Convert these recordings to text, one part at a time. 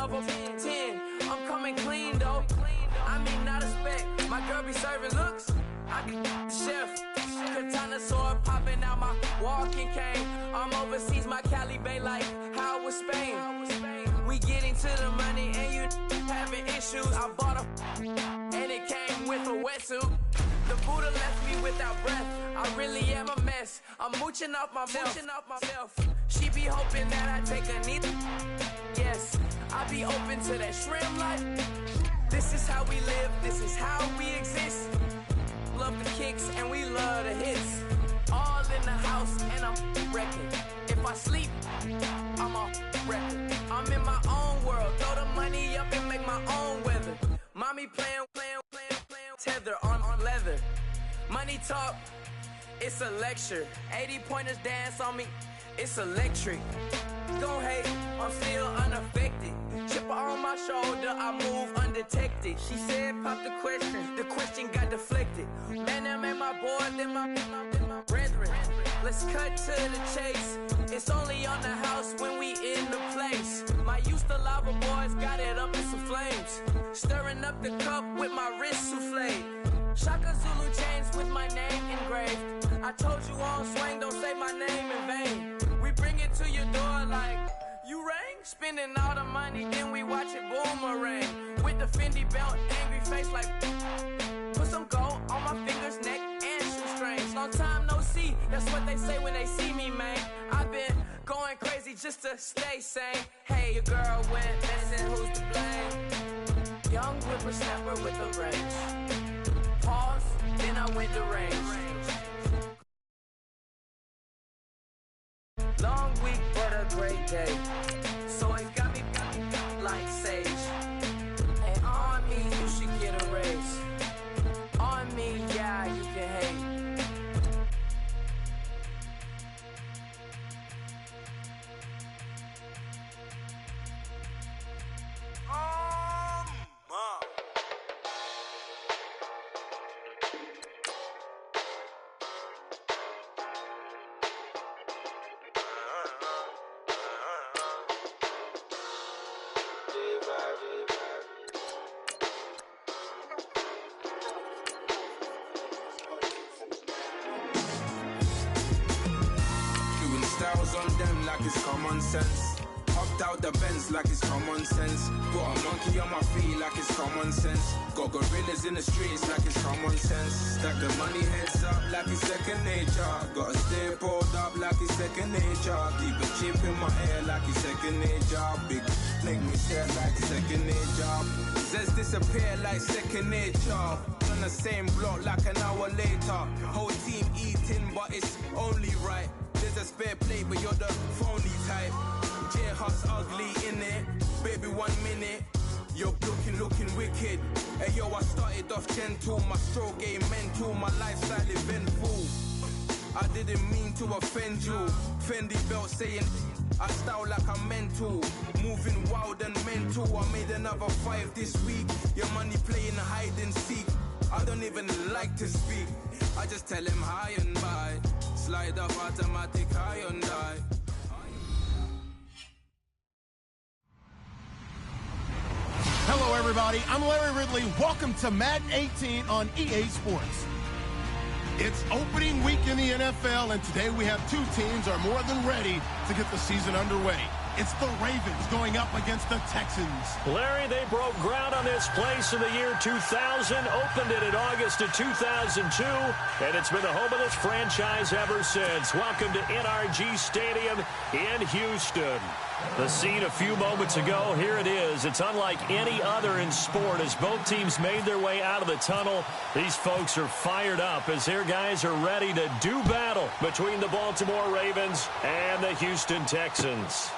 love of 10. I'm coming clean, though. I mean, not a spec. My girl be serving looks. I can the chef. Katana sword popping out my walking cane. I'm overseas, my Cali Bay like how it was Spain. We getting to the money and you having issues. I bought a and it came with a wetsuit. The Buddha left me without breath. I really am a mess. I'm mooching off myself. She be hoping that I take a knee. Yes, I be open to that shrimp life. This is how we live. This is how we exist. Love the kicks and we love the hits. All in the house and I'm wrecking. If I sleep, I'm off record. I'm in my own world. Throw the money up and make my own weather. Mommy playing, tether on leather. Money talk, it's a lecture. 80 pointers dance on me, it's electric. Don't hate, I'm still unaffected. Chipper on my shoulder, I move undetected. She said pop the question got deflected. Man, that made my boy, then my brethren. Let's cut to the chase. It's only on the house when we in the place. My used to lava boys got it up in some flames. Stirring up the cup with my wrist souffle. Shaka Zulu chains with my name engraved. I told you on swing, don't say my name in vain. We bring it to your door like, you rang? Spending all the money, then we watch it boomerang. With the Fendi belt, angry face like, put some gold on my fingers, neck, and shoestrings. Long time no see, that's what they say when they see me, man. I've been going crazy just to stay sane. Hey, your girl went missing, who's to blame? Young whippersnapper with a range. Pause, then I went to range. Long week, but a great day. So it got me like sage. And on me, you should get a raise. On me, yeah, you can hate. Styles on them like it's common sense. Hopped out the Benz like it's common sense. Got a monkey on my feet like it's common sense. Got gorillas in the streets like it's common sense. Stack the money heads up like it's second nature. Gotta stay pulled up like it's second nature. Keep a chip in my ear like it's second nature. Big make me stare like second nature. Says disappear like second nature. On the same block like an hour later. Whole team eating but it's only right. There's a spare plate, but you're the phony type. J-Hus ugly in it. Baby, 1 minute. You're looking wicked. Hey, yo, I started off gentle. My stroke game mental. My lifestyle eventful. I didn't mean to offend you. Fendi belt saying I style like I'm mental. Moving wild and mental. I made another 5 this week. Your money playing hide and seek. I don't even like to speak. I just tell him hi and bye. Slide off automatic high and die. Hello, everybody. I'm Larry Ridley. Welcome to Madden 18 on EA Sports. It's opening week in the NFL, and today we have two teams are more than ready to get the season underway. It's the Ravens going up against the Texans. Larry, they broke ground on this place in the year 2000, opened it in August of 2002, and it's been the home of this franchise ever since. Welcome to NRG Stadium in Houston. The scene a few moments ago, here it is. It's unlike any other in sport as both teams made their way out of the tunnel. These folks are fired up as their guys are ready to do battle between the Baltimore Ravens and the Houston Texans.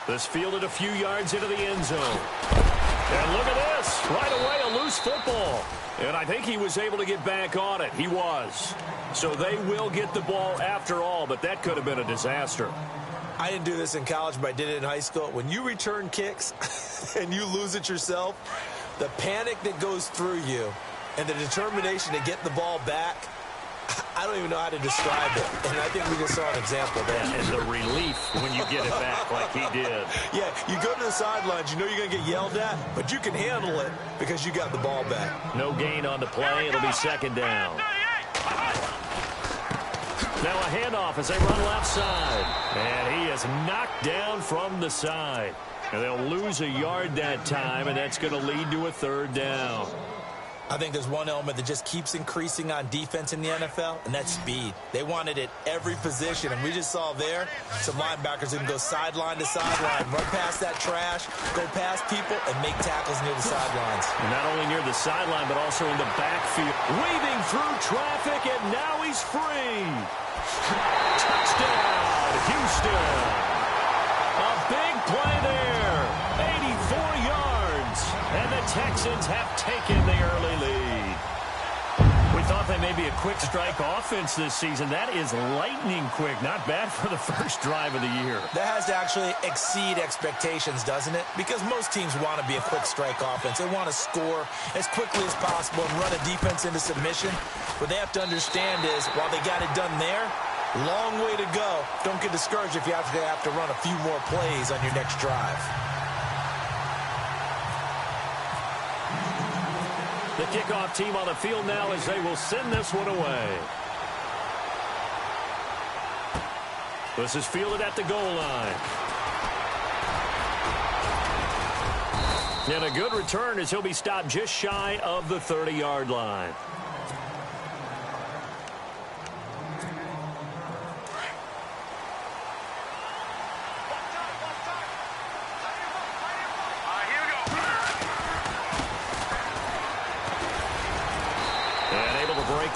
This fielded a few yards into the end zone. And look at this. Right away, a loose football. And I think he was able to get back on it. He was. So they will get the ball after all, but that could have been a disaster. I didn't do this in college, but I did it in high school. When you return kicks and you lose it yourself, the panic that goes through you and the determination to get the ball back, I don't even know how to describe it, and I think we just saw an example there. And the relief when you get it back like he did. Yeah, you go to the sidelines, you know you're going to get yelled at, but you can handle it because you got the ball back. No gain on the play. It'll be second down. Now a handoff as they run left side. And he is knocked down from the side. And they'll lose a yard that time, and that's going to lead to a third down. I think there's one element that just keeps increasing on defense in the NFL, and that's speed. They want it at every position, and we just saw there some linebackers who can go sideline to sideline, run past that trash, go past people, and make tackles near the sidelines. And not only near the sideline, but also in the backfield. Weaving through traffic, and now he's free. Touchdown, Houston. A big play there. 84 yards. And the Texans have taken the early lead. We thought they may be a quick strike offense this season. That is lightning quick. Not bad for the first drive of the year. That has to actually exceed expectations, doesn't it? Because most teams want to be a quick strike offense. They want to score as quickly as possible and run a defense into submission. What they have to understand is, while they got it done there, long way to go. Don't get discouraged if you have to run a few more plays on your next drive. The kickoff team on the field now as they will send this one away. This is fielded at the goal line. And a good return as he'll be stopped just shy of the 30-yard line.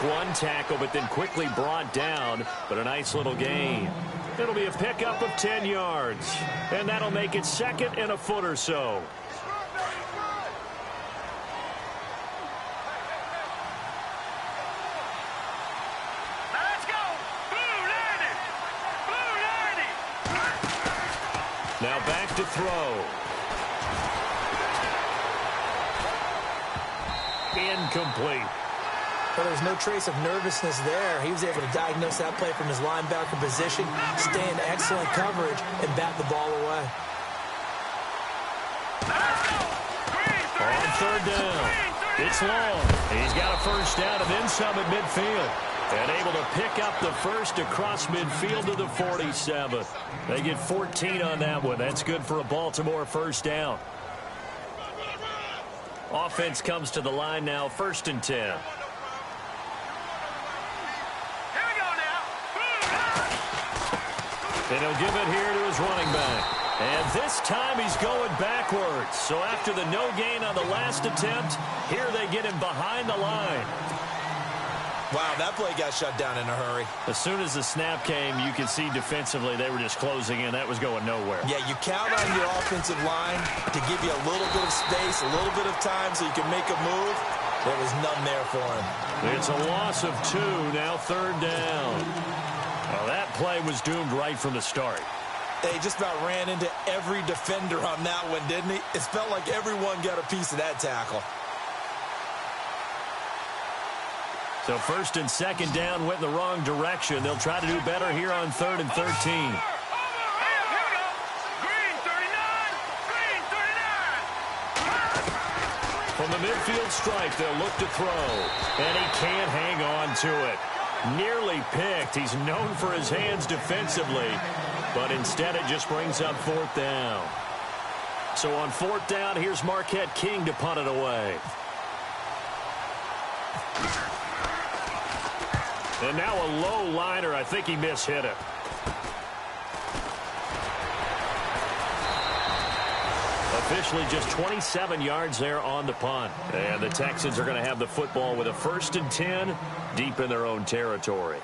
One tackle, but then quickly brought down, but a nice little gain. It'll be a pickup of 10 yards, and that'll make it second and a foot or so. Let's go! Blue 90! Blue 90! Now back to throw. Incomplete. But there was no trace of nervousness there. He was able to diagnose that play from his linebacker position, stay in excellent coverage, and bat the ball away. On third down. It's long. He's got a first down and then some at midfield. And able to pick up the first across midfield to the 47. They get 14 on that one. That's good for a Baltimore first down. Offense comes to the line now, 1st and 10. And he'll give it here to his running back. And this time he's going backwards. So after the no gain on the last attempt, here they get him behind the line. Wow, that play got shut down in a hurry. As soon as the snap came, you could see defensively they were just closing in. That was going nowhere. Yeah, you count on your offensive line to give you a little bit of space, a little bit of time so you can make a move. There was none there for him. It's a loss of 2, now 3rd down. Well, that play was doomed right from the start. They just about ran into every defender on that one, didn't he? It felt like everyone got a piece of that tackle. So 1st and 2nd down went in the wrong direction. They'll try to do better here on 3rd and 13. From the midfield stripe, they'll look to throw. And he can't hang on to it. Nearly picked. He's known for his hands defensively, but instead it just brings up 4th down. So on 4th down, here's Marquette King to punt it away. And now a low liner. I think he mishit it. Officially just 27 yards there on the punt. And the Texans are going to have the football with a 1st and 10 deep in their own territory.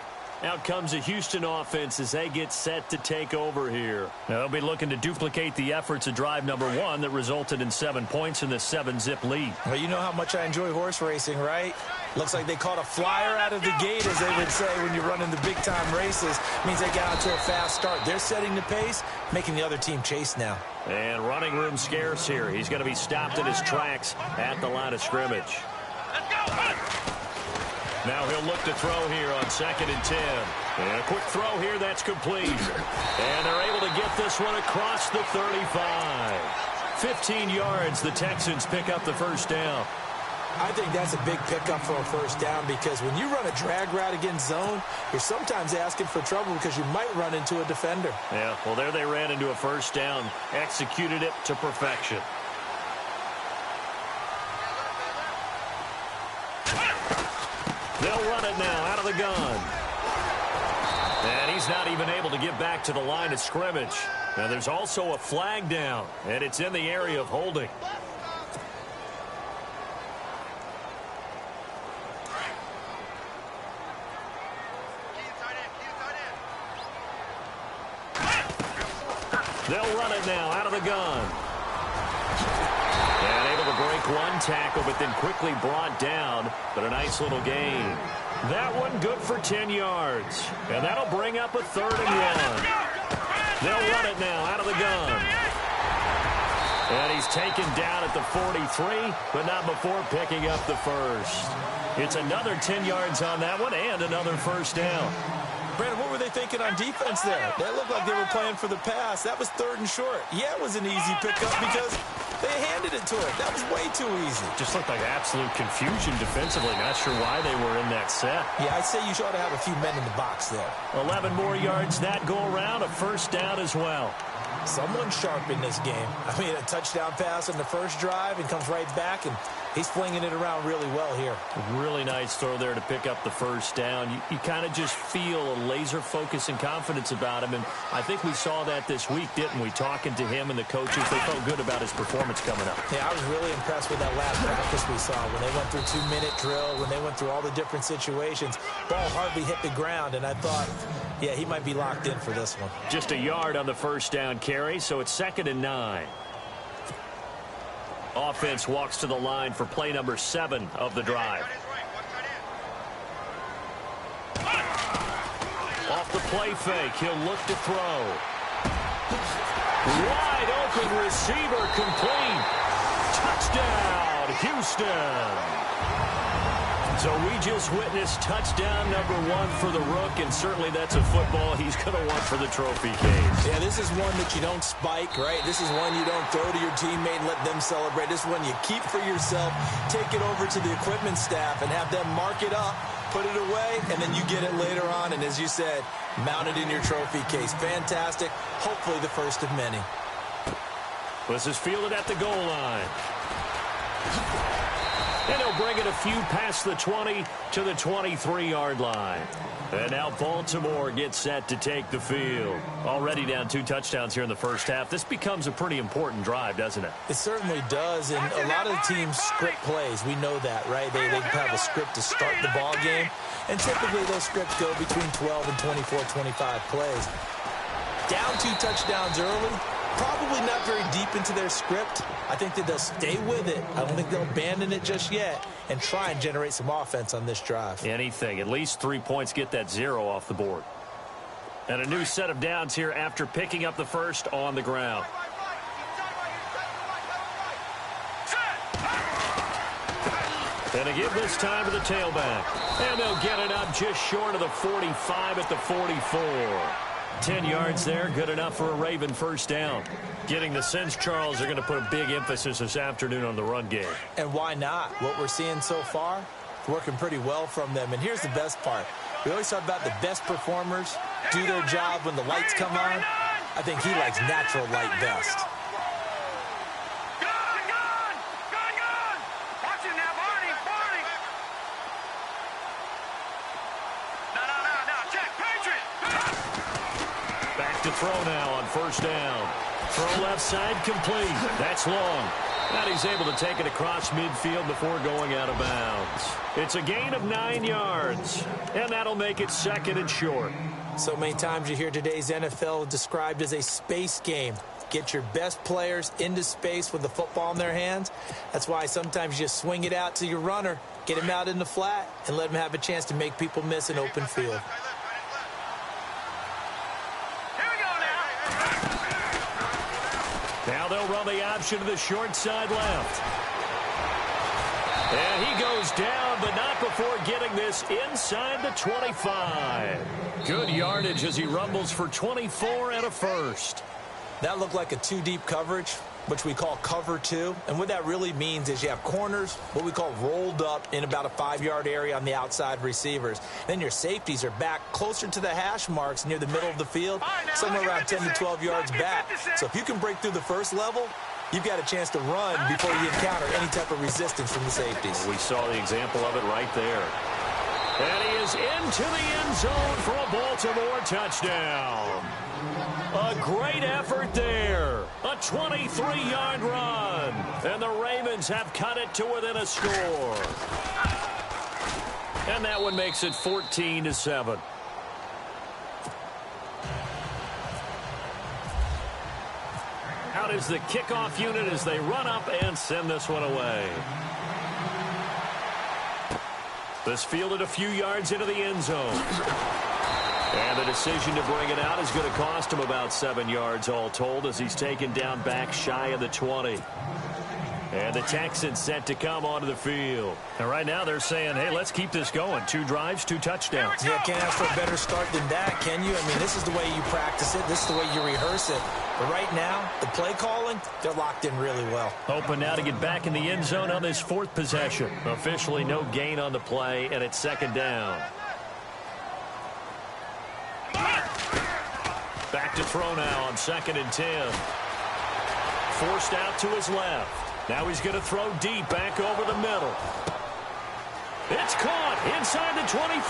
Out comes the Houston offense as they get set to take over here. Now they'll be looking to duplicate the efforts of drive number 1 that resulted in 7 points in the 7-zip lead. Well, you know how much I enjoy horse racing, right? Looks like they caught a flyer out of the gate, as they would say when you're running the big-time races. Means they got out to a fast start. They're setting the pace, making the other team chase now. And running room scarce here. He's going to be stopped in his tracks at the line of scrimmage. Now he'll look to throw here on 2nd and 10. And a quick throw here, that's complete. And they're able to get this one across the 35. 15 yards, the Texans pick up the first down. I think that's a big pickup for a first down because when you run a drag route against zone, you're sometimes asking for trouble because you might run into a defender. Yeah, well, there they ran into a first down, executed it to perfection. They'll run it now out of the gun. And he's not even able to get back to the line of scrimmage. Now there's also a flag down, and it's in the area of holding. They'll run it now out of the gun. And able to break one tackle, but then quickly brought down. But a nice little gain. That one good for 10 yards. And that'll bring up a 3rd and 1. They'll run it now out of the gun. And he's taken down at the 43, but not before picking up the first. It's another 10 yards on that one and another first down. Brandon, what were they thinking on defense there? That looked like they were playing for the pass. That was 3rd and short. Yeah, it was an easy pickup because they handed it to him. That was way too easy. Just looked like absolute confusion defensively. Not sure why they were in that set. Yeah, I'd say you ought to have a few men in the box there. 11 more yards that go around, a first down as well. Someone sharp in this game. I mean, a touchdown pass on the first drive and comes right back, and he's flinging it around really well here. Really nice throw there to pick up the first down. You kind of just feel a laser focus and confidence about him, and I think we saw that this week, didn't we? Talking to him and the coaches, they felt good about his performance coming up. Yeah, I was really impressed with that last practice we saw when they went through 2-minute drill, when they went through all the different situations. Ball hardly hit the ground, and I thought, yeah, he might be locked in for this one. Just a yard on the first down carry, so it's 2nd and 9. Offense walks to the line for play number 7 of the drive. Off the play fake, he'll look to throw. Wide open receiver, complete. Touchdown, Houston. So we just witnessed touchdown number 1 for the Rook, and certainly that's a football he's going to want for the trophy case. Yeah, this is one that you don't spike, right? This is one you don't throw to your teammate and let them celebrate. This is one you keep for yourself, take it over to the equipment staff, and have them mark it up, put it away, and then you get it later on, and as you said, mount it in your trophy case. Fantastic. Hopefully the first of many. This is fielded at the goal line. And he'll bring it a few past the 20 to the 23-yard line. And now Baltimore gets set to take the field. Already down 2 touchdowns here in the first half. This becomes a pretty important drive, doesn't it? It certainly does, and a lot of the teams script plays. We know that, right? They have a script to start the ball game, and typically those scripts go between 12 and 24, 25 plays. Down 2 touchdowns early, probably not very deep into their script. I think that they'll stay with it. I don't think they'll abandon it just yet and try and generate some offense on this drive. Anything. At least 3 points, get that 0 off the board. And a new set of downs here after picking up the first on the ground. And a give this time to the tailback. And they'll get it up just short of the 45 at the 44. 10 yards there, good enough for a Raven first down. Getting the sense, Charles, they're going to put a big emphasis this afternoon on the run game. And why not? What we're seeing so far, working pretty well from them. And here's the best part. We always talk about the best performers do their job when the lights come on. I think he likes natural light best. Throw now on first down. Throw left side complete. That's long. And he's able to take it across midfield before going out of bounds. It's a gain of 9 yards. And that'll make it 2nd and short. So many times you hear today's NFL described as a space game. Get your best players into space with the football in their hands. That's why sometimes you swing it out to your runner, get him out in the flat, and let him have a chance to make people miss an open field. Now they'll run the option to the short side left. And he goes down, but not before getting this inside the 25. Good yardage as he rumbles for 24 and a first. That looked like a two-deep coverage, which we call cover two. And what that really means is you have corners, what we call rolled up in about a 5-yard area on the outside receivers. Then your safeties are back closer to the hash marks near the middle of the field, somewhere around 10 to 12 yards back. So if you can break through the first level, you've got a chance to run before you encounter any type of resistance from the safeties. We saw the example of it right there. And he is into the end zone for a Baltimore touchdown. A great effort there. A 23-yard run. And the Ravens have cut it to within a score. And that one makes it 14-7. Out is the kickoff unit as they run up and send this one away. This fielded a few yards into the end zone. And the decision to bring it out is going to cost him about 7 yards all told as he's taken down back shy of the 20. And the Texans set to come onto the field. And right now they're saying, hey, let's keep this going. 2 drives, 2 touchdowns. Yeah, can't ask for a better start than that, can you? I mean, this is the way you practice it. This is the way you rehearse it. But right now, the play calling, they're locked in really well. Open now to get back in the end zone on this 4th possession. Officially no gain on the play, and it's 2nd down. Back to throw now on 2nd and 10. Forced out to his left. Now he's going to throw deep back over the middle. It's caught inside the 25.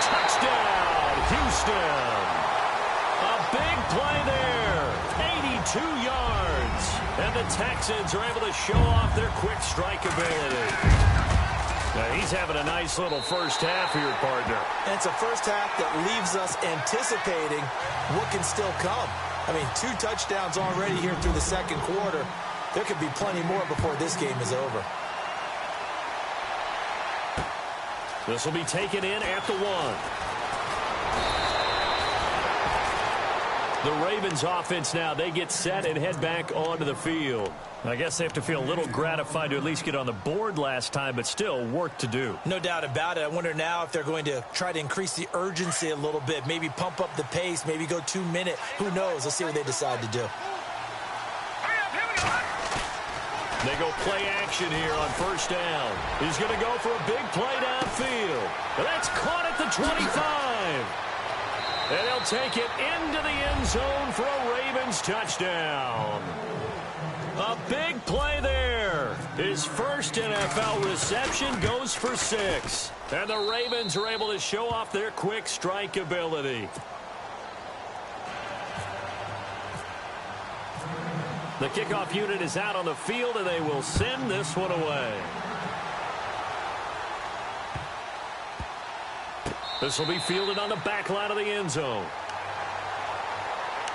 Touchdown, Houston. A big play there. 82 yards. And the Texans are able to show off their quick strike ability. Now he's having a nice little first half here, partner. And it's a first half that leaves us anticipating what can still come. I mean, 2 touchdowns already here through the 2nd quarter. There could be plenty more before this game is over. This will be taken in at the 1. The Ravens offense now, they get set and head back onto the field. I guess they have to feel a little gratified to at least get on the board last time, but still work to do. No doubt about it. I wonder now if they're going to try to increase the urgency a little bit, maybe pump up the pace, maybe go 2-minute. Who knows? Let's see what they decide to do. They go play action here on 1st down. He's going to go for a big play downfield. That's caught at the 25. And he'll take it into the end zone for a Ravens touchdown. A big play there. His first NFL reception goes for 6. And the Ravens are able to show off their quick strike ability. The kickoff unit is out on the field, and they will send this one away. This will be fielded on the back line of the end zone.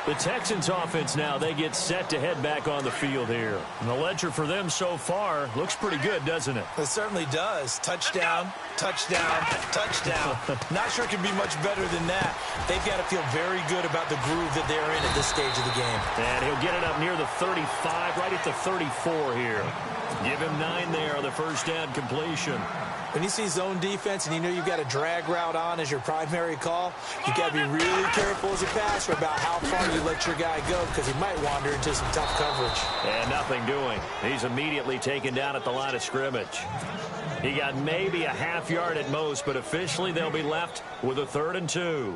The Texans offense now, they get set to head back on the field here. And the ledger for them so far looks pretty good, doesn't it? It certainly does. Touchdown, touchdown, touchdown. Not sure it can be much better than that. They've got to feel very good about the groove that they're in at this stage of the game. And he'll get it up near the 35, right at the 34 here. Give him 9 there on the first down completion. When you see zone defense and you know you've got a drag route on as your primary call, you've got to be really careful as a passer about how far you let your guy go because he might wander into some tough coverage. And nothing doing. He's immediately taken down at the line of scrimmage. He got maybe a half yard at most, but officially they'll be left with a 3rd and 2.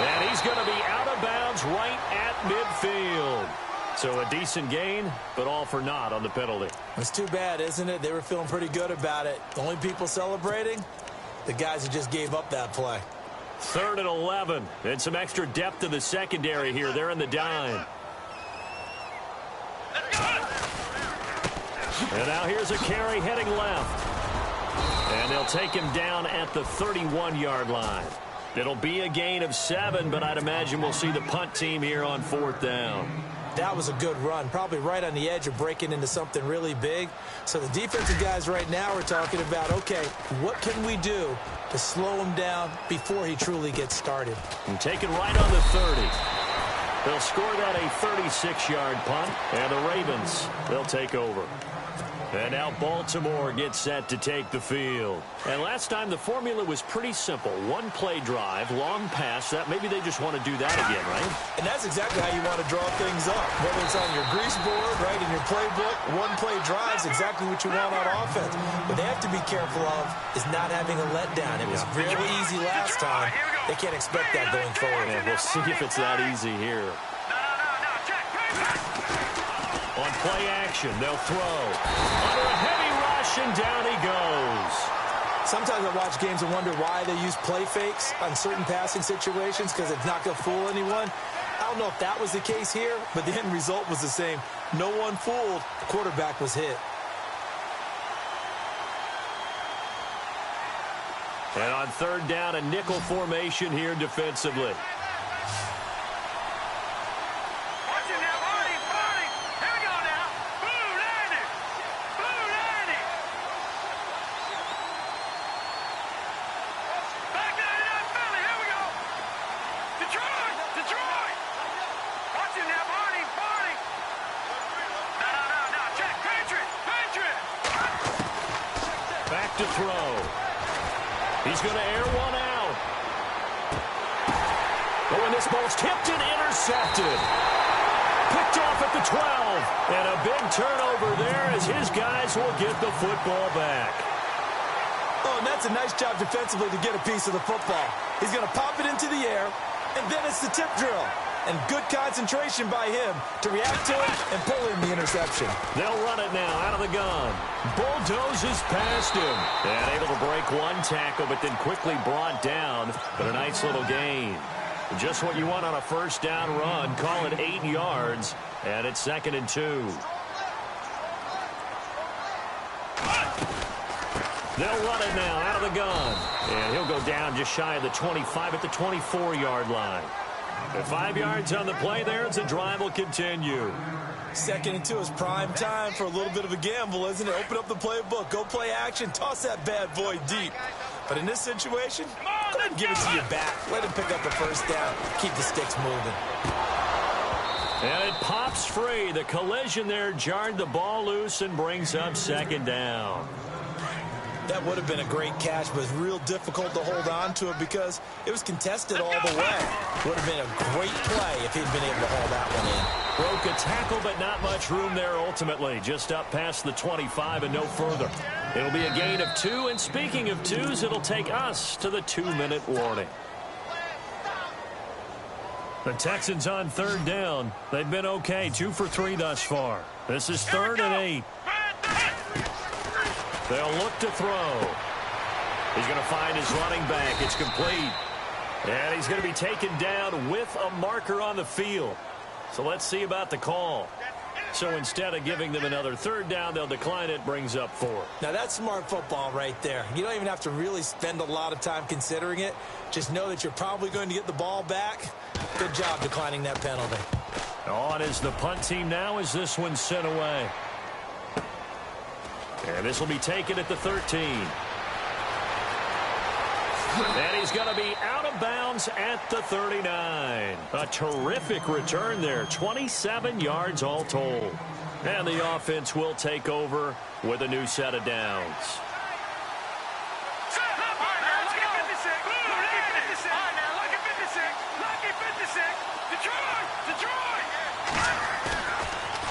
And he's going to be out of bounds right at midfield. So a decent gain, but all for naught on the penalty. It's too bad, isn't it? They were feeling pretty good about it. The only people celebrating, the guys who just gave up that play. 3rd and 11. And some extra depth in the secondary here. They're in the dime. And now here's a carry heading left. And they'll take him down at the 31-yard line. It'll be a gain of 7, but I'd imagine we'll see the punt team here on 4th down. That was a good run, probably right on the edge of breaking into something really big. So the defensive guys right now are talking about, okay, what can we do to slow him down before he truly gets started? And take it right on the 30. They'll score that a 36-yard punt, and the Ravens, they'll take over. And now Baltimore gets set to take the field. And last time the formula was pretty simple. One play drive, long pass. That maybe they just want to do that again, right? And that's exactly how you want to draw things up. Whether it's on your grease board, right, in your playbook, one play drive is exactly what you want on offense. What they have to be careful of is not having a letdown. It was really easy last time. They can't expect that going forward. Yeah, we'll see if it's that easy here. On play action, they'll throw. Under a heavy rush, and down he goes. Sometimes I watch games and wonder why they use play fakes on certain passing situations, because it's not going to fool anyone. I don't know if that was the case here, but the end result was the same. No one fooled. The quarterback was hit. And on 3rd down, a nickel formation here defensively. To throw. He's going to air one out. Oh, and this ball's tipped and intercepted. Picked off at the 12. And a big turnover there as his guys will get the football back. Oh, and that's a nice job defensively to get a piece of the football. He's going to pop it into the air, and then it's the tip drill. And good concentration by him to react to it and pull in the interception. They'll run it now out of the gun. Bulldozes past him. And able to break one tackle, but then quickly brought down. But a nice little gain. Just what you want on a 1st down run. Call it 8 yards. And it's 2nd and 2. They'll run it now out of the gun. And he'll go down just shy of the 25 at the 24-yard line. And 5 yards on the play there as the drive will continue. 2nd and 2 is prime time for a little bit of a gamble, isn't it? Open up the playbook, go play action, toss that bad boy deep. But in this situation, go ahead and give it to your back. Let him pick up the 1st down. Keep the sticks moving. And it pops free. The collision there jarred the ball loose and brings up 2nd down. That would have been a great catch, but it's real difficult to hold on to it because it was contested all the way. Would have been a great play if he'd been able to haul that one in. Broke a tackle, but not much room there ultimately. Just up past the 25 and no further. It'll be a gain of 2, and speaking of 2s, it'll take us to the 2-minute warning. The Texans on 3rd down. They've been okay, 2 for 3 thus far. This is 3rd and 8. They'll look to throw. He's going to find his running back. It's complete. And he's going to be taken down with a marker on the field. So let's see about the call. So instead of giving them another 3rd down, they'll decline it. Brings up 4. Now that's smart football right there. You don't even have to really spend a lot of time considering it. Just know that you're probably going to get the ball back. Good job declining that penalty. On is the punt team now as this one's sent away. And this will be taken at the 13. And he's going to be out of bounds at the 39. A terrific return there. 27 yards all told. And the offense will take over with a new set of downs.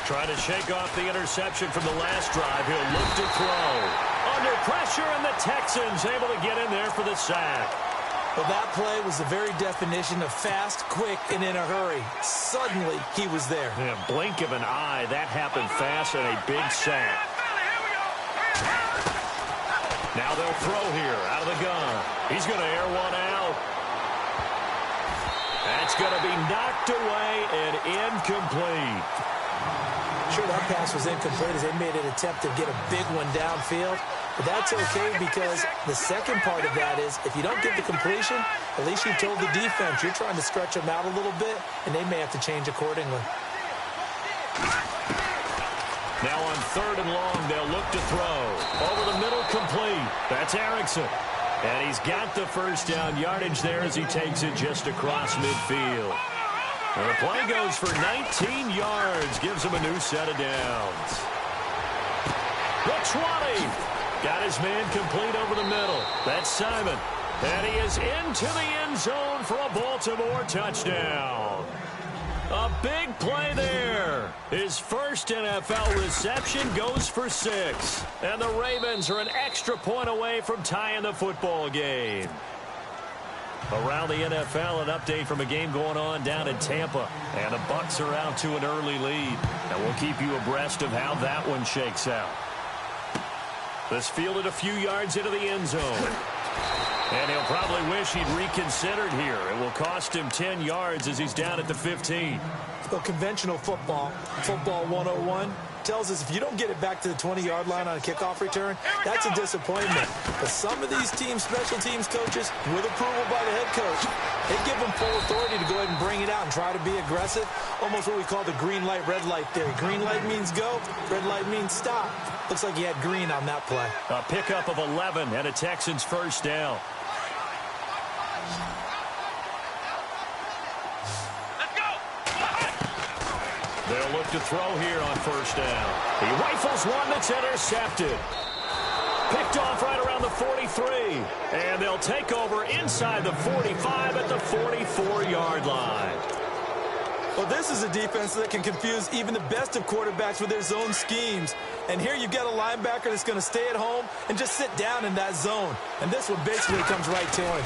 Trying to shake off the interception from the last drive. He'll look to throw. Under pressure, and the Texans able to get in there for the sack. Well, that play was the very definition of fast, quick, and in a hurry. Suddenly, he was there. Yeah, blink of an eye. That happened fast, and a big sack. Now they'll throw here out of the gun. He's going to air one out. That's going to be knocked away and incomplete. Sure, that pass was incomplete as they made an attempt to get a big one downfield. But that's okay because the second part of that is if you don't get the completion, at least you told the defense you're trying to stretch them out a little bit, and they may have to change accordingly. Now on 3rd and long, they'll look to throw. Over the middle, complete. That's Erickson. And he's got the first down yardage there as he takes it just across midfield. And the play goes for 19 yards, gives him a new set of downs. The 20. Got his man complete over the middle. That's Simon. And he is into the end zone for a Baltimore touchdown. A big play there. His first NFL reception goes for 6. And the Ravens are an extra point away from tying the football game. Around the NFL, an update from a game going on down in Tampa. And the Bucs are out to an early lead. And we'll keep you abreast of how that one shakes out. This fielded a few yards into the end zone. And he'll probably wish he'd reconsidered here. It will cost him 10 yards as he's down at the 15. Well, conventional football 101, tells us if you don't get it back to the 20-yard line on a kickoff return, that's a disappointment. But some of these teams, special teams coaches, with approval by the head coach, they give them full authority to go ahead and bring it out and try to be aggressive. Almost what we call the green light, red light theory. Green light means go, red light means stop. Looks like he had green on that play. A pickup of 11 and a Texans first down. They'll look to throw here on first down. He rifles one that's intercepted. Picked off right around the 43. And they'll take over inside the 45 at the 44-yard line. Well, this is a defense that can confuse even the best of quarterbacks with their zone schemes. And here you've got a linebacker that's going to stay at home and just sit down in that zone. And this one basically comes right to him.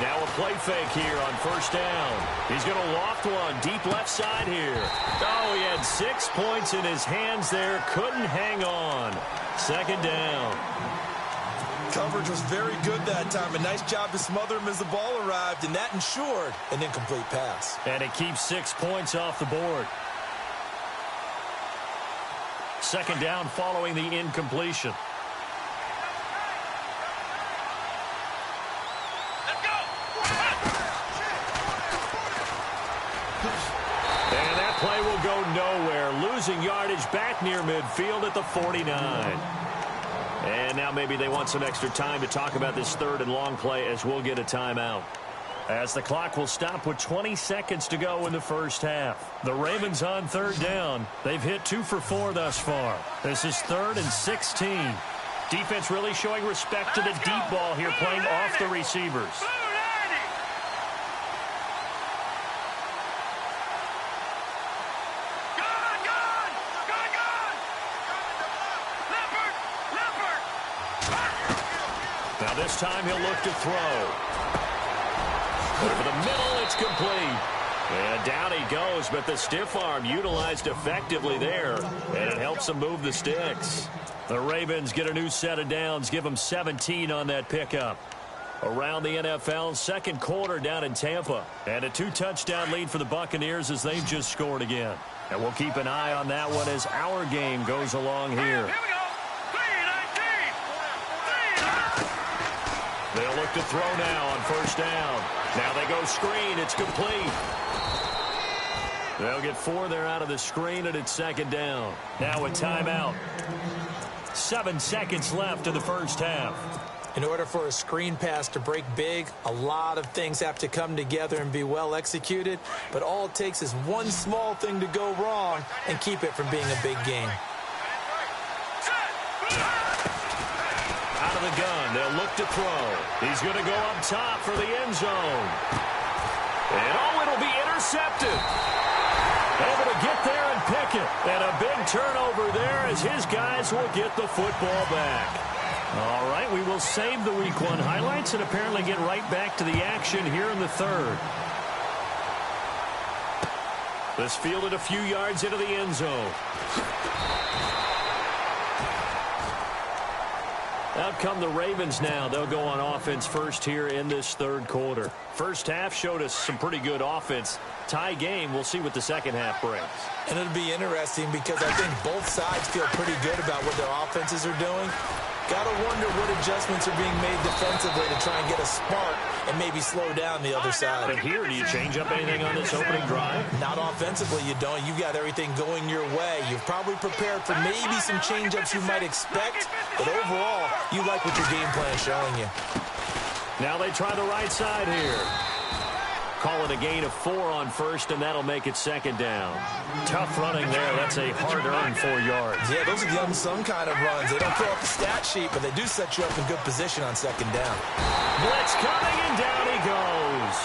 Now a play fake here on first down. He's going to loft one deep left side here. Oh, he had 6 points in his hands there. Couldn't hang on. Second down. Coverage was very good that time. A nice job to smother him as the ball arrived, and that ensured an incomplete pass. And it keeps 6 points off the board. Second down following the incompletion. And that play will go nowhere. Losing yardage back near midfield at the 49. And now maybe they want some extra time to talk about this 3rd and long play as we'll get a timeout. As the clock will stop with 20 seconds to go in the first half. The Ravens on 3rd down. They've hit 2 for 4 thus far. This is 3rd and 16. Defense really showing respect to the deep ball here, playing off the receivers. Now this time he'll look to throw. Over the middle, it's complete. And down he goes, but the stiff arm utilized effectively there. And it helps him move the sticks. The Ravens get a new set of downs, give them 17 on that pickup. Around the NFL, second quarter down in Tampa. And a 2-touchdown lead for the Buccaneers as they've just scored again. And we'll keep an eye on that one as our game goes along here. They'll look to throw now on first down. Now they go screen. It's complete. They'll get 4 there out of the screen, and it's second down. Now a timeout. 7 seconds left in the first half. In order for a screen pass to break big, a lot of things have to come together and be well executed. But all it takes is one small thing to go wrong and keep it from being a big game. Out of the gun, they'll look to throw. He's going to go up top for the end zone. And it'll be intercepted. Able to get there and pick it. And a big turnover there as his guys will get the football back. All right, we will save the Week 1 highlights and apparently get right back to the action here in the 3rd. This fielded a few yards into the end zone. Out come the Ravens now. They'll go on offense first here in this 3rd quarter. First half showed us some pretty good offense. Tie game. We'll see what the second half brings. And it'll be interesting because I think both sides feel pretty good about what their offenses are doing. Got to wonder what adjustments are being made defensively to try and get a spark and maybe slow down the other side. But here, do you change up anything on this opening drive? Not offensively, you don't. You've got everything going your way. You've probably prepared for maybe some change-ups you might expect, but overall, you like what your game plan is showing you. Now they try the right side here. Call it a gain of 4 on first, and that'll make it second down. Tough running there. That's a hard-earned 4 yards. Yeah, those are the unsung kind of runs. They don't fill up the stat sheet, but they do set you up in good position on second down. Blitz coming, and down he goes.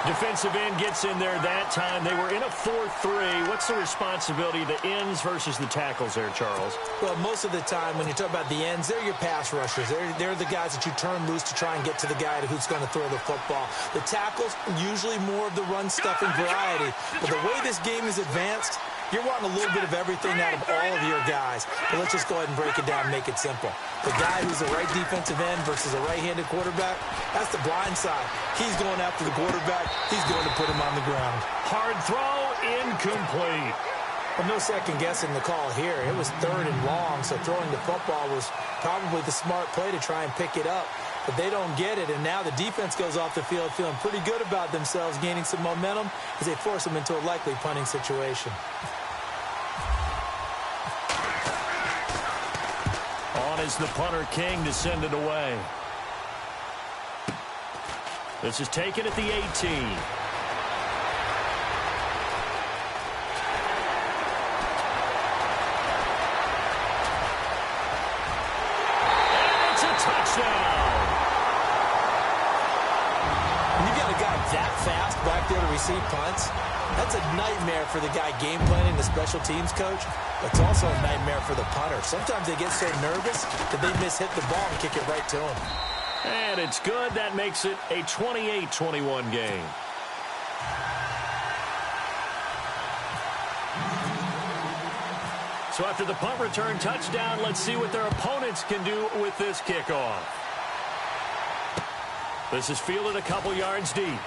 Defensive end gets in there that time. They were in a 4-3. What's the responsibility of the ends versus the tackles there, Charles? Well, most of the time when you talk about the ends, they're your pass rushers. They're the guys that you turn loose to try and get to the guy who's going to throw the football. The tackles, usually more of the run-stuffing variety. But the way this game is advanced, you're wanting a little bit of everything out of all of your guys. But let's just go ahead and break it down and make it simple. The guy who's a right defensive end versus a right-handed quarterback, that's the blind side. He's going after the quarterback. He's going to put him on the ground. Hard throw, incomplete. Well, no second guessing the call here. It was 3rd and long, so throwing the football was probably the smart play to try and pick it up. But they don't get it, and now the defense goes off the field feeling pretty good about themselves, gaining some momentum as they force them into a likely punting situation. On is the punter King to send it away. This is taken at the 18. And it's a touchdown. You got a guy that fast back there to receive punts. That's a nightmare for the guy game planning, the special teams coach. It's also a nightmare for the punter. Sometimes they get so nervous that they hit the ball and kick it right to him. And it's good. That makes it a 28-21 game. So after the punt return touchdown, let's see what their opponents can do with this kickoff. This is fielded a couple yards deep.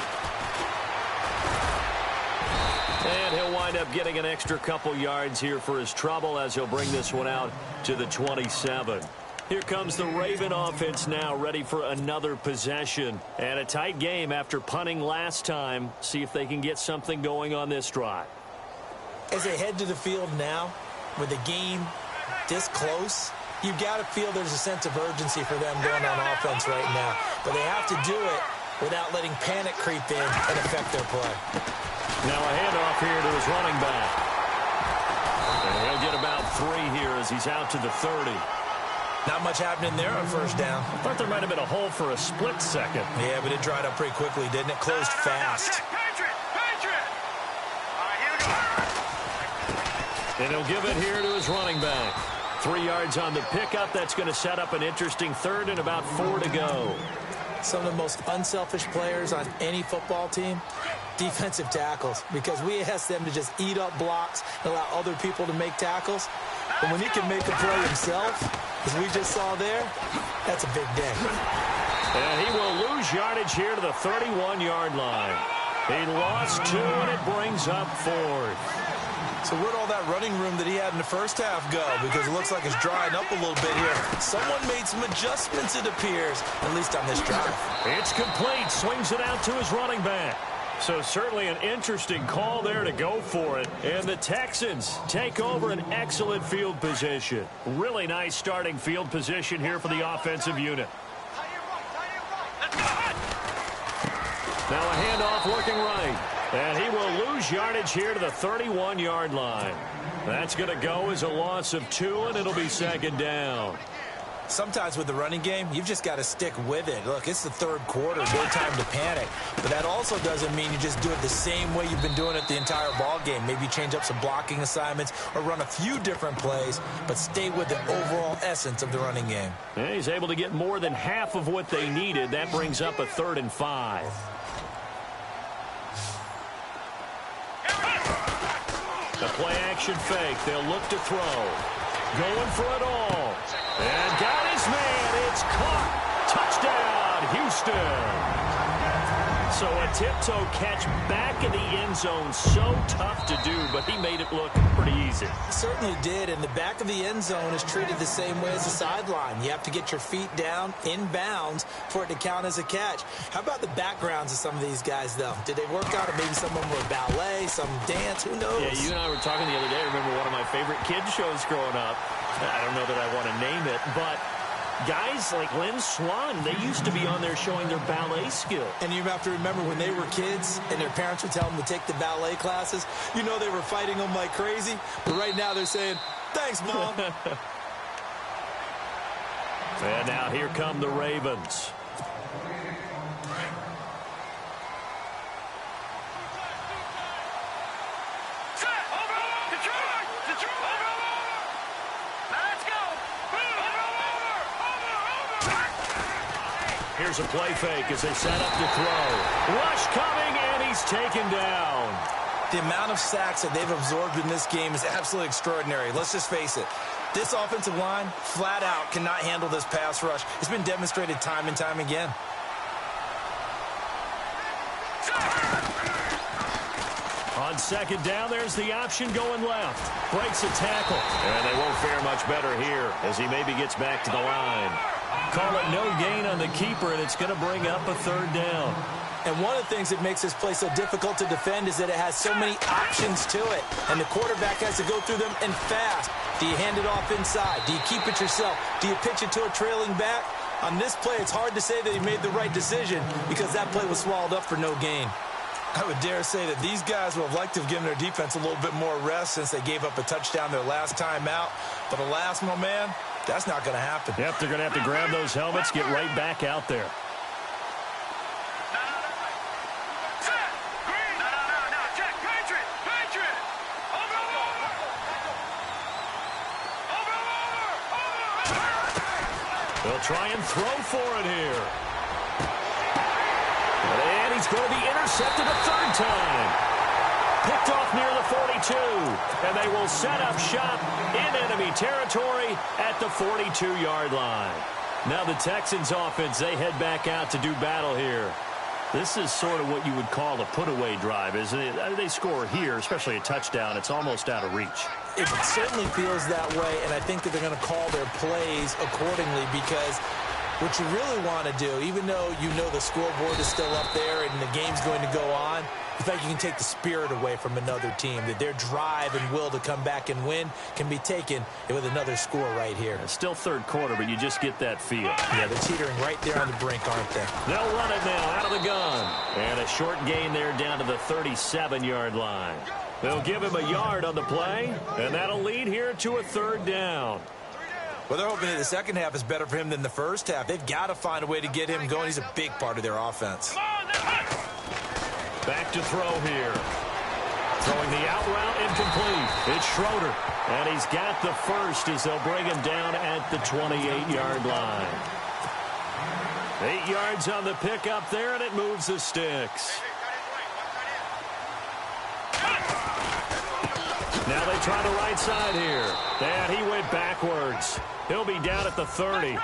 And he'll wind up getting an extra couple yards here for his trouble as he'll bring this one out to the 27. Here comes the Raven offense now, ready for another possession. And a tight game after punting last time. See if they can get something going on this drive. As they head to the field now, with the game this close, you've got to feel there's a sense of urgency for them going on offense right now. But they have to do it without letting panic creep in and affect their play. Now a handoff here to his running back. And he'll get about 3 here as he's out to the 30. Not much happening there on first down. I thought there might have been a hole for a split second. Yeah, but it dried up pretty quickly, didn't it? Closed fast. And he'll give it here to his running back. 3 yards on the pickup. That's going to set up an interesting 3rd and about 4 to go. Some of the most unselfish players on any football team, defensive tackles, because we ask them to just eat up blocks and allow other people to make tackles. But when he can make a play himself, as we just saw there, that's a big day. And he will lose yardage here to the 31-yard line. He lost 2, and it brings up 4th. So where'd all that running room that he had in the first half go? Because it looks like it's drying up a little bit here. Someone made some adjustments, it appears, at least on this drive. It's complete. Swings it out to his running back. So certainly an interesting call there to go for it. And the Texans take over an excellent field position. Really nice starting field position here for the offensive unit. Now a handoff working right. And he will lose yardage here to the 31-yard line. That's going to go as a loss of 2, and it'll be second down. Sometimes with the running game, you've just got to stick with it. Look, it's the 3rd quarter, no time to panic. But that also doesn't mean you just do it the same way you've been doing it the entire ball game. Maybe change up some blocking assignments or run a few different plays, but stay with the overall essence of the running game. And he's able to get more than half of what they needed. That brings up a 3rd and 5. The play-action fake. They'll look to throw. Going for it all. And got his man. It's caught. Touchdown, Houston. So a tiptoe catch back in the end zone, so tough to do, but he made it look pretty easy. Certainly did, and the back of the end zone is treated the same way as the sideline. You have to get your feet down in bounds for it to count as a catch. How about the backgrounds of some of these guys, though? Did they work out, or maybe some of them were ballet, some dance, who knows? Yeah, you and I were talking the other day. I remember one of my favorite kids shows growing up. I don't know that I want to name it, but guys like Lynn Swan, they used to be on there showing their ballet skill. And you have to remember when they were kids and their parents would tell them to take the ballet classes, you know they were fighting them like crazy. But right now they're saying, thanks, Mom. And now here come the Ravens. Here's a play fake as they set up to throw. Rush coming, and he's taken down. The amount of sacks that they've absorbed in this game is absolutely extraordinary. Let's just face it. This offensive line, flat out, cannot handle this pass rush. It's been demonstrated time and time again. On second down, there's the option going left. Breaks a tackle. And they won't fare much better here as he maybe gets back to the line. Call it no gain on the keeper, and it's going to bring up a third down. And one of the things that makes this play so difficult to defend is that it has so many options to it. And the quarterback has to go through them and fast. Do you hand it off inside? Do you keep it yourself? Do you pitch it to a trailing back? On this play, it's hard to say that he made the right decision because that play was swallowed up for no gain. I would dare say that these guys would have liked to have given their defense a little bit more rest since they gave up a touchdown their last time out. But alas, my man, that's not going to happen. Yep, they're going to have to grab those helmets, get right back out there. They'll try and throw for it here. And he's going to be intercepted a third time. Picked off near the 42. And they will set up shop in enemy territory at the 42-yard line. Now the Texans offense, they head back out to do battle here. This is sort of what you would call a put-away drive, isn't it? They score here, especially a touchdown. It's almost out of reach. It certainly feels that way, and I think that they're going to call their plays accordingly because what you really want to do, even though you know the scoreboard is still up there and the game's going to go on, the fact you can take the spirit away from another team, that their drive and will to come back and win can be taken with another score right here. It's still third quarter, but you just get that feel. Yeah, they're teetering right there on the brink, aren't they? They'll run it now out of the gun. And a short gain there down to the 37-yard line. They'll give him a yard on the play, and that'll lead here to a third down. Well, they're hoping that the second half is better for him than the first half. They've got to find a way to get him going. He's a big part of their offense. Back to throw here. Throwing the out route incomplete. It's Schroeder. And he's got the first as they'll bring him down at the 28-yard line. 8 yards on the pickup there, and it moves the sticks. Now they try the right side here. And he went backwards. He'll be down at the 30.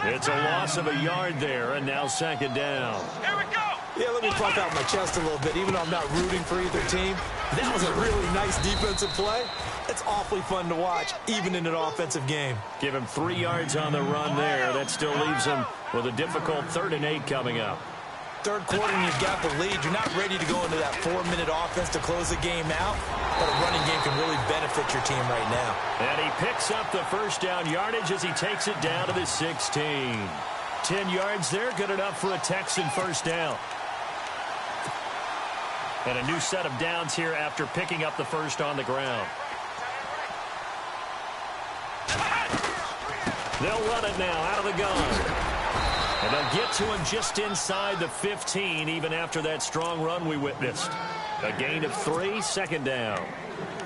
It's a loss of a yard there, and now second down. Here we go. Yeah, let me puff out my chest a little bit, even though I'm not rooting for either team. That was a really nice defensive play. It's awfully fun to watch, even in an offensive game. Give him 3 yards on the run there. That still leaves him with a difficult 3rd and 8 coming up. Third quarter, and you've got the lead. You're not ready to go into that 4-minute offense to close the game out, but a running game can really benefit your team right now. And he picks up the first down yardage as he takes it down to the 16. 10 yards there, good enough for a Texan first down. And a new set of downs here after picking up the first on the ground. They'll run it now out of the gun. And they'll get to him just inside the 15, even after that strong run we witnessed. A gain of 3, second down.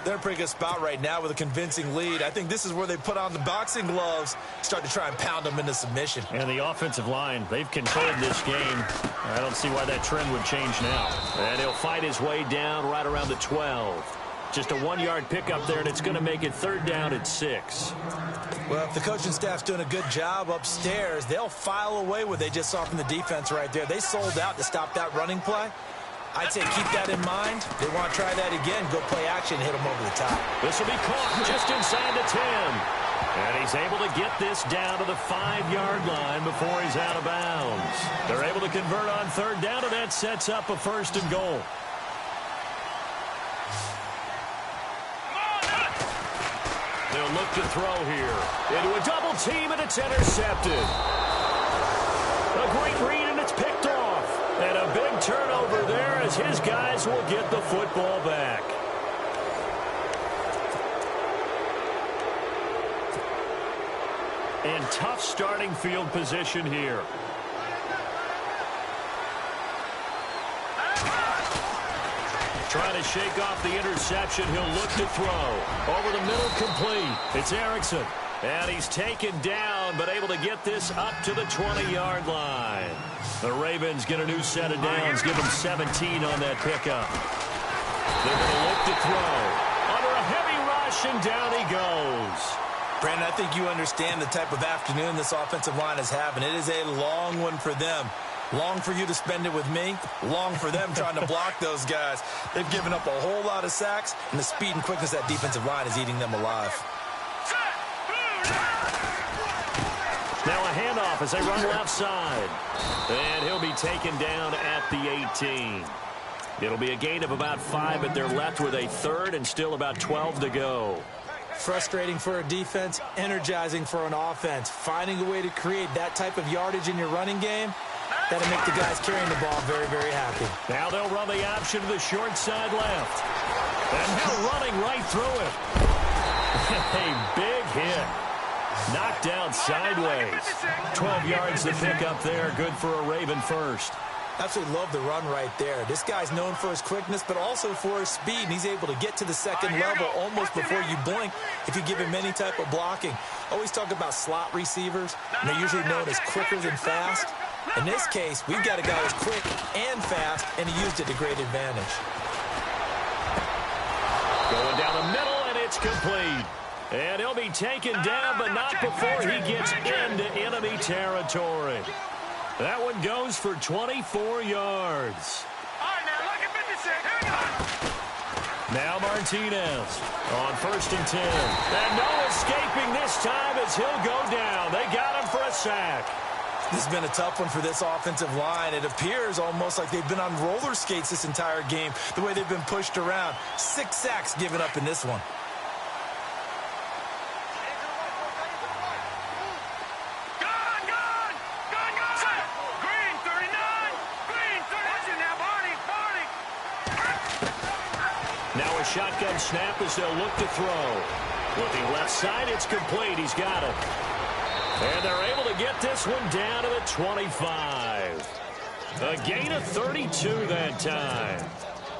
They're in a pretty good spot right now with a convincing lead. I think this is where they put on the boxing gloves, start to try and pound them into submission. And the offensive line, they've controlled this game. I don't see why that trend would change now. And he'll fight his way down right around the 12. Just a 1-yard pickup there, and it's going to make it 3rd down and 6. Well, if the coaching staff's doing a good job upstairs, they'll file away what they just saw from the defense right there. They sold out to stop that running play. I'd say keep that in mind. They want to try that again, go play action, hit them over the top. This will be caught just inside the 10. And he's able to get this down to the 5-yard line before he's out of bounds. They're able to convert on 3rd down, and that sets up a 1st and goal. They'll look to throw here. Into a double team, and it's intercepted. A great read, and it's picked off. And a big turnover there as his guys will get the football back. And tough starting field position here. Trying to shake off the interception. He'll look to throw. Over the middle, complete. It's Erickson. And he's taken down, but able to get this up to the 20-yard line. The Ravens get a new set of downs, give them 17 on that pickup. They're going to look to throw. Under a heavy rush, and down he goes. Brandon, I think you understand the type of afternoon this offensive line is having. It is a long one for them. Long for you to spend it with me. Long for them trying to block those guys. They've given up a whole lot of sacks, and the speed and quickness of that defensive line is eating them alive. Now a handoff as they run left side. And he'll be taken down at the 18. It'll be a gain of about 5, but they're left with a 3rd and still about 12 to go. Frustrating for a defense, energizing for an offense. Finding a way to create that type of yardage in your running game, that'll make the guys carrying the ball very, very happy. Now they'll run the option to the short side left. And now running right through it. A big hit. Knocked down sideways. 12 yards to pick up there. Good for a Raven first. Absolutely love the run right there. This guy's known for his quickness, but also for his speed. And he's able to get to the second level almost before you blink if you give him any type of blocking. Always talk about slot receivers, and they're usually known as quicker than fast. In this case, we've got a guy who's quick and fast, and he used it to great advantage. Going down the middle, and it's complete. And he'll be taken down, but not before he gets into enemy territory. That one goes for 24 yards. Now Martinez on 1st and 10. And no escaping this time as he'll go down. They got him for a sack. This has been a tough one for this offensive line. It appears almost like they've been on roller skates this entire game, the way they've been pushed around. 6 sacks given up in this one. Shotgun snap as they'll look to throw. Looking left side, it's complete. He's got it. And they're able to get this one down to the 25. A gain of 32 that time.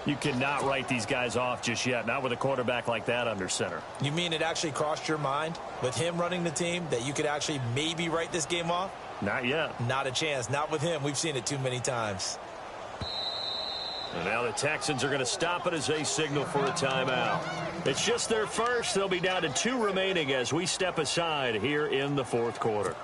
You cannot write these guys off just yet, not with a quarterback like that under center. You mean it actually crossed your mind with him running the team that you could actually maybe write this game off? Not yet. Not a chance. Not with him. We've seen it too many times. And now the Texans are going to stop it as they signal for a timeout. It's just their first. They'll be down to 2 remaining as we step aside here in the 4th quarter.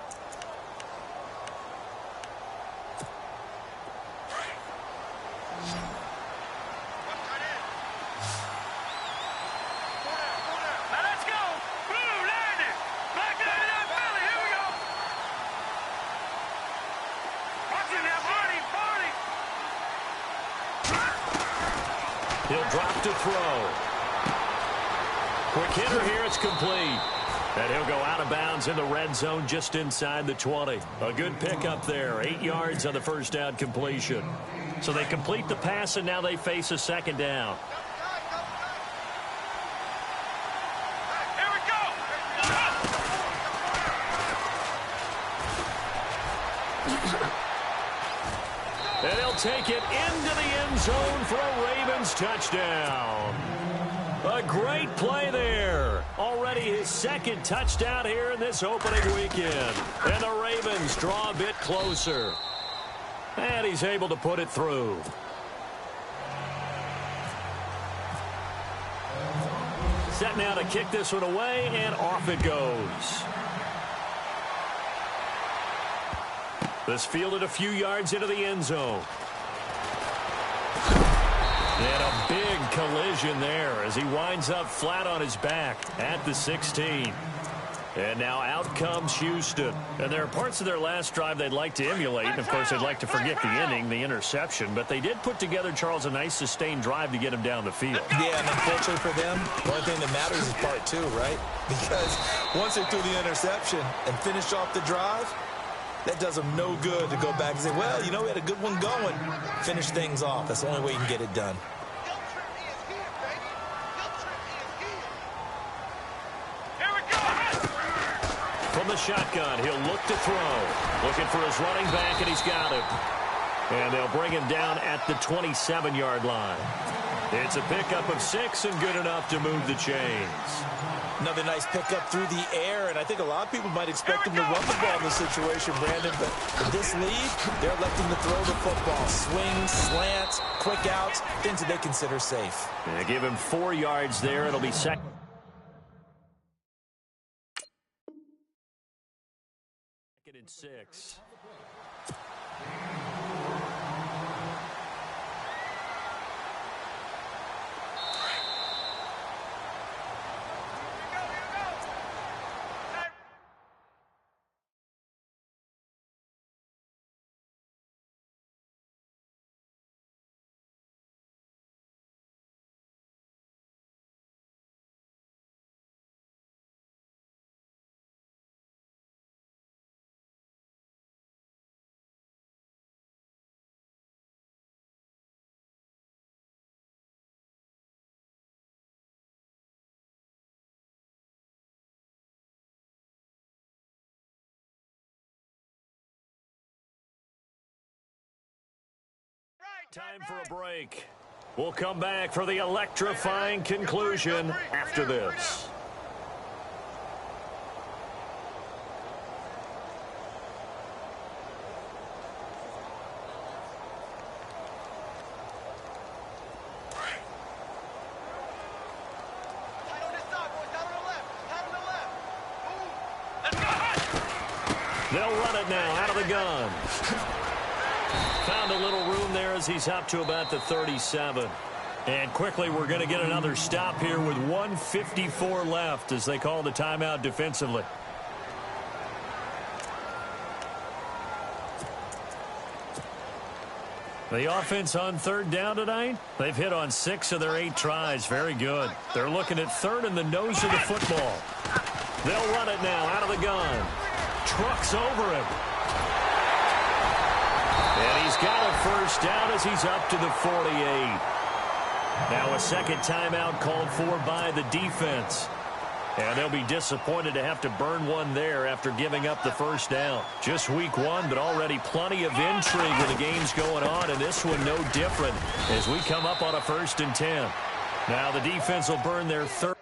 He'll drop to throw. Quick hitter here. It's complete. And he'll go out of bounds in the red zone just inside the 20. A good pickup there. 8 yards on the first down completion. So they complete the pass, and now they face a 2nd down. And he'll take it into the end zone for a Ravens touchdown. A great play there. Already his 2nd touchdown here in this opening weekend. And the Ravens draw a bit closer. And he's able to put it through. set now to kick this one away, and off it goes. This fielded a few yards into the end zone. And a big collision there as he winds up flat on his back at the 16. And now out comes Houston. And there are parts of their last drive they'd like to emulate. And, of course, they'd like to forget the inning, the interception. But they did put together, Charles, a nice sustained drive to get him down the field. Yeah, and unfortunately for them, the only thing that matters is part two, right? Because once they threw the interception and finished off the drive, that does them no good to go back and say, well, you know, we had a good one going. Finish things off. That's the only way you can get it done. From the shotgun, he'll look to throw. Looking for his running back, and he's got him. And they'll bring him down at the 27-yard line. It's a pickup of 6 and good enough to move the chains. Another nice pickup through the air, and I think a lot of people might expect him to run the ball in this situation, Brandon, but in this league, they're electing to throw the football. Swings, slants, quick outs, things that they consider safe. They give him 4 yards there. It'll be second. Second and 6. Time for a break. We'll come back for the electrifying conclusion after this. They'll run it now out of the gun. Found a little room there as he's up to about the 37. And quickly we're going to get another stop here with 1:54 left as they call the timeout defensively. The offense on third down tonight, they've hit on 6 of their 8 tries. Very good. They're looking at third in the nose of the football. They'll run it now out of the gun. Trucks over him. And he's got a first down as he's up to the 48. Now a second timeout called for by the defense. And they'll be disappointed to have to burn one there after giving up the first down. Just week 1, but already plenty of intrigue with the games going on, and this one no different as we come up on a 1st and 10. Now the defense will burn their third.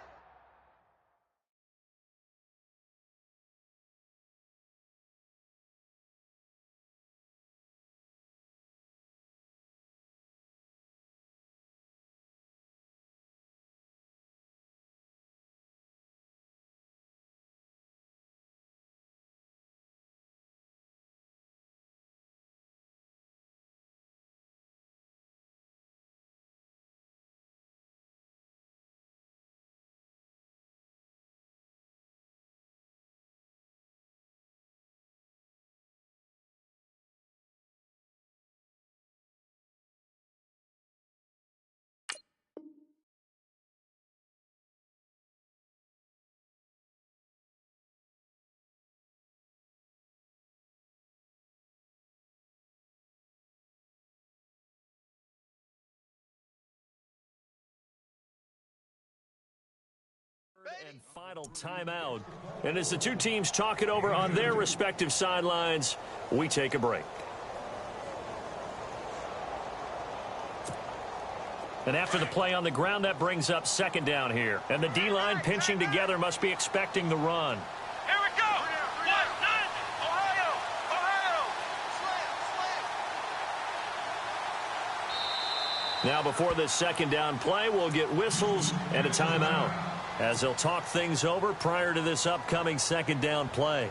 And final timeout. And as the two teams talk it over on their respective sidelines, we take a break. And after the play on the ground, that brings up second down here. And the D-line pinching together must be expecting the run. Here we go. Ohio. Now before this second down play, we'll get whistles and a timeout. as they'll talk things over prior to this upcoming second down play.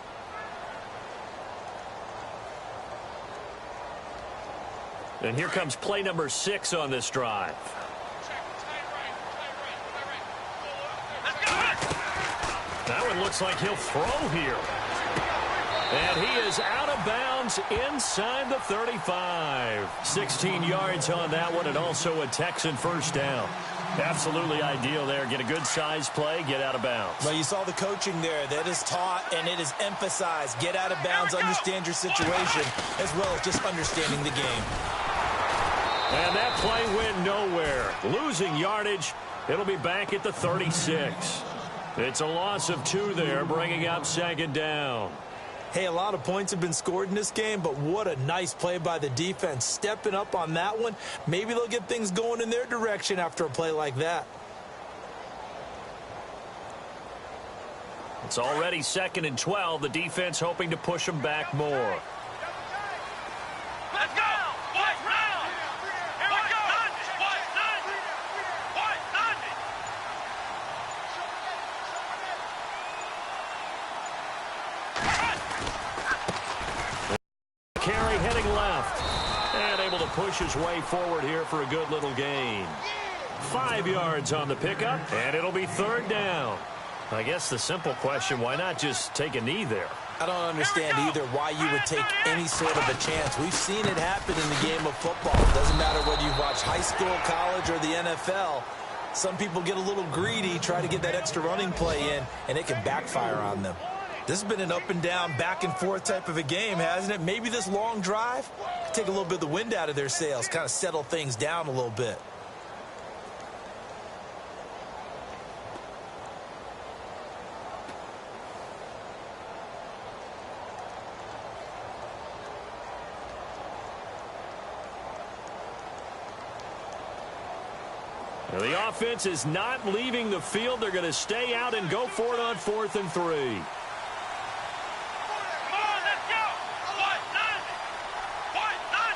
And here comes play number 6 on this drive. That one looks like he'll throw here. And he is out of bounds inside the 35. 16 yards on that one, and also a Texan first down. Absolutely ideal there. Get a good size play, get out of bounds. Well, you saw the coaching there. That is taught and it is emphasized. Get out of bounds, understand your situation, as well as just understanding the game. And that play went nowhere. Losing yardage. It'll be back at the 36. It's a loss of 2 there, bringing up second down. Hey, a lot of points have been scored in this game, but what a nice play by the defense. Stepping up on that one. Maybe they'll get things going in their direction after a play like that. It's already 2nd and 12. The defense hoping to push them back more. Let's go! White round! Here we go! White 90! Carey heading left. And able to push his way forward here for a good little gain. 5 yards on the pickup, and it'll be 3rd down. I guess the simple question, why not just take a knee there? I don't understand either why you would take any sort of a chance. We've seen it happen in the game of football. It doesn't matter whether you watch high school, college, or the NFL. Some people get a little greedy, try to get that extra running play in, and it can backfire on them. This has been an up and down, back and forth type of a game, hasn't it? Maybe this long drive could take a little bit of the wind out of their sails, kind of settle things down a little bit. Now, the offense is not leaving the field. They're going to stay out and go for it on 4th and 3. Come on, let's go! White 90! White 90!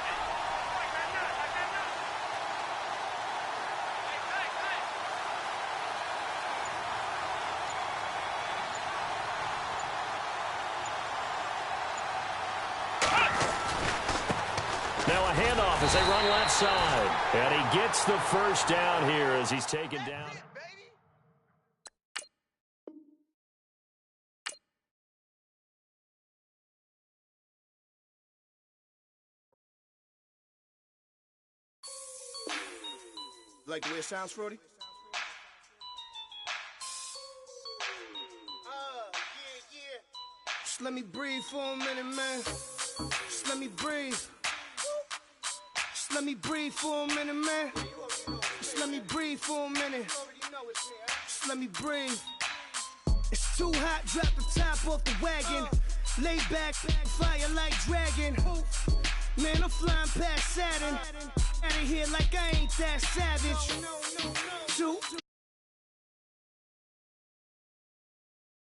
Now a handoff as they run left side. And he gets the first down here as he's taken down. Like the way it sounds, Frody? Just let me breathe for a minute, man. Just let me breathe. Just let me breathe for a minute, man. Just let me breathe for a minute. Just let me breathe. It's too hot, drop the top off the wagon. Lay back, fire like dragon. Man, I'm flying past Saturn. Out of here like I ain't that savage.